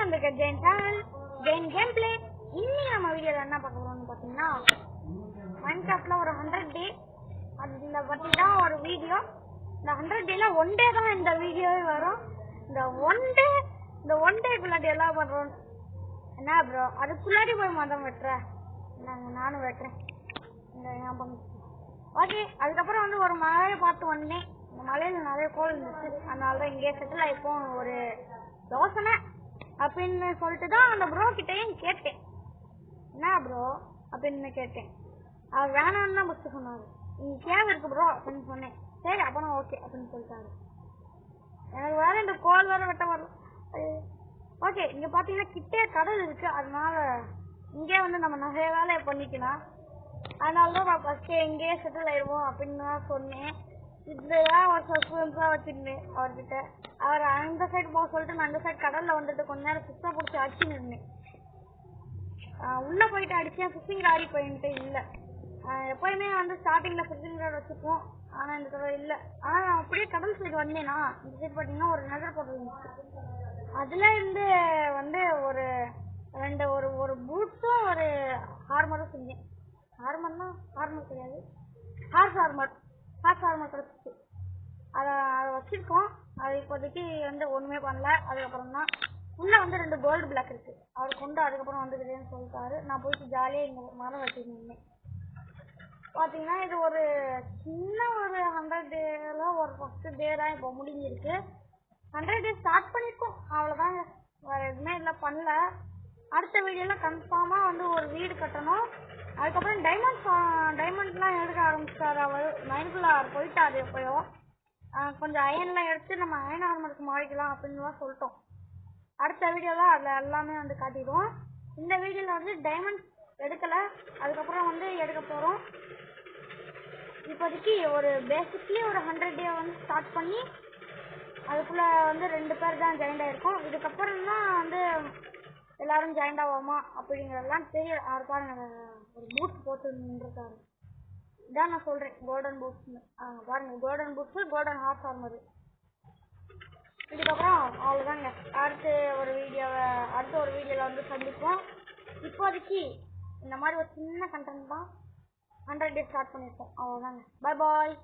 வந்திருக்க Jain channel Jain game play. இன்னைக்கு நம்ம வீடியோல என்ன பார்க்க போறோம்னு பாத்தீங்கன்னா, மைன்கிராஃப்ட்ல ஒரு 100 டே அதுல பத்தி தான் ஒரு வீடியோ. இந்த 100 டேல ஒன் டே தான் இந்த வீடியோவே வரும். இந்த ஒன் டேக்குள்ளாடி எல்லாம் பண்றோம் என்ன ப்ரோ, அதுக்குள்ளாடி போய் மதம் வெட்டுறேன். நானும் வெட்டுறேன். ஓகே, அதுக்கப்புறம் வந்து ஒரு மலையை பார்த்து வந்தேன். இந்த மலையில நிறைய கோல் இருந்துச்சு, அதனாலதான் இங்கே செட்டில் ஆயிப்போம் ஒரு யோசனை அப்படின்னு சொல்லிட்டு தான் அந்த ப்ரோ கிட்டையும் கேட்டேன். என்ன ப்ரோ அப்படின்னு கேட்டேன். அவர் வேணான்னு தான் பஸ்ட் சொன்னாரு. இங்க கேவ் இருக்கு ப்ரோ அப்படின்னு சொன்னேன். சரி அப்பனா ஓகே அப்படின்னு சொல்லிட்டாரு. எனக்கு வேற இந்த கோல் வேற வெட்ட வரல. ஓகே, இங்க பாத்தீங்கன்னா கிட்டே கடல் இருக்கு, அதனால இங்கே வந்து நம்ம நிறைய வேலையை பண்ணிக்கலாம். அதனாலதான் நான் ஃபர்ஸ்ட் இங்கேயே செட்டில் ஆயிடுவோம் அப்படின்னு தான் சொன்னேன். இதுதான் ஒரு சஸ்பென்ஸா வச்சிருந்தேன் அவர்கிட்ட. அவர் அந்த சைடு போக சொல்லிட்டு நான் அந்த சைடு கடல்ல வந்துட்டு கொஞ்ச நேரம் சுத்தம் பிடிச்சி அடிச்சுன்னு இருந்தேன். உள்ள போயிட்டு அடிச்சேன், ஃபிஷிங் ராடி போயிட்டு இல்ல. எப்பயுமே வந்து ஸ்டார்டிங்ல ஃபிஷிங் ராட் வச்சுப்போம், ஆனா இந்த தடவை இல்ல. ஆனா நான் அப்படியே கடல் சைடு வந்தேனா, இந்த சைடு பாத்தீங்கன்னா ஒரு நெதர் போர்ட்டல் இருந்துச்சு. அதுல இருந்து வந்து ஒரு ஒரு பூட்ஸும் ஒரு ஹார்மரும் செஞ்சேன். ஹார்மர் கிடையாது, ஹார்ஸ் ஆர்மர் கிடைச்சிச்சு. அதை வச்சிருக்கோம். அது இப்போதைக்கு வந்து ஒண்ணுமே பண்ணல. அதுக்கப்புறம் தான் உள்ள வந்து 2 கோல்டு பிளாக் இருக்கு, அவர் கொண்டு அதுக்கப்புறம் வந்துக்கிறேன்னு சொல்லிட்டாரு. நான் போயிட்டு ஜாலியா இங்க மரம் வச்சிருந்தேன். பாத்தீங்கன்னா இது ஒரு சின்ன ஒரு 100 டேல ஒரு ஃபர்ஸ்ட் டே தான் இப்போ முடிஞ்சிருக்கு. 100 டே ஸ்டார்ட் பண்ணிருக்கோம், அவ்வளவுதாங்க. வேற எதுவுமே இல்லை, பண்ணல. அடுத்த வீடியோல கன்ஃபார்மா வந்து ஒரு வீடு கட்டணும். அதுக்கப்புறம் டைமண்ட்லாம் எடுக்க ஆரம்பிச்சாரு அவர். மைனுக்குள்ள போயிட்டாரு எப்பயோ. கொஞ்சம் அயன்லாம் எடுத்து நம்ம அயன் ஆர்மருக்கு மாறிக்கலாம் அப்படின்னு சொல்லிட்டோம். அடுத்த வீடியோல அதுல எல்லாமே வந்து காட்டிடுவோம். இந்த வீடியோல வந்து டைமண்ட் எடுக்கல, அதுக்கப்புறம் வந்து எடுக்க போறோம். இப்போதைக்கு ஒரு பேசிக்லி ஒரு 100 டே வந்து ஸ்டார்ட் பண்ணி அதுக்குள்ள வந்து 2 பேர் தான் ஜாயின் ஆயிருக்கோம். இதுக்கப்புறம் தான் வந்து எல்லாரும் ஜாயின் ஆகாமா அப்படிங்கறதெல்லாம் தெரியல. அவர் பாருங்க, ஒரு பூட்ஸ் போட்டு நின்றுருக்காரு. இதான் நான் சொல்றேன் கோல்டன் பூட்ஸ். பாருங்க, golden boots, golden horse armour. இதுக்கப்புறம் அவ்வளவுதாங்க. அடுத்த ஒரு வீடியோல வந்து சந்திப்போம். இப்போதைக்கு இந்த மாதிரி ஒரு சின்ன கண்டென்ட் தான் 100 டே ஸ்டார்ட் பண்ணிருக்கோம், அவ்வளவுதாங்க. Bye bye.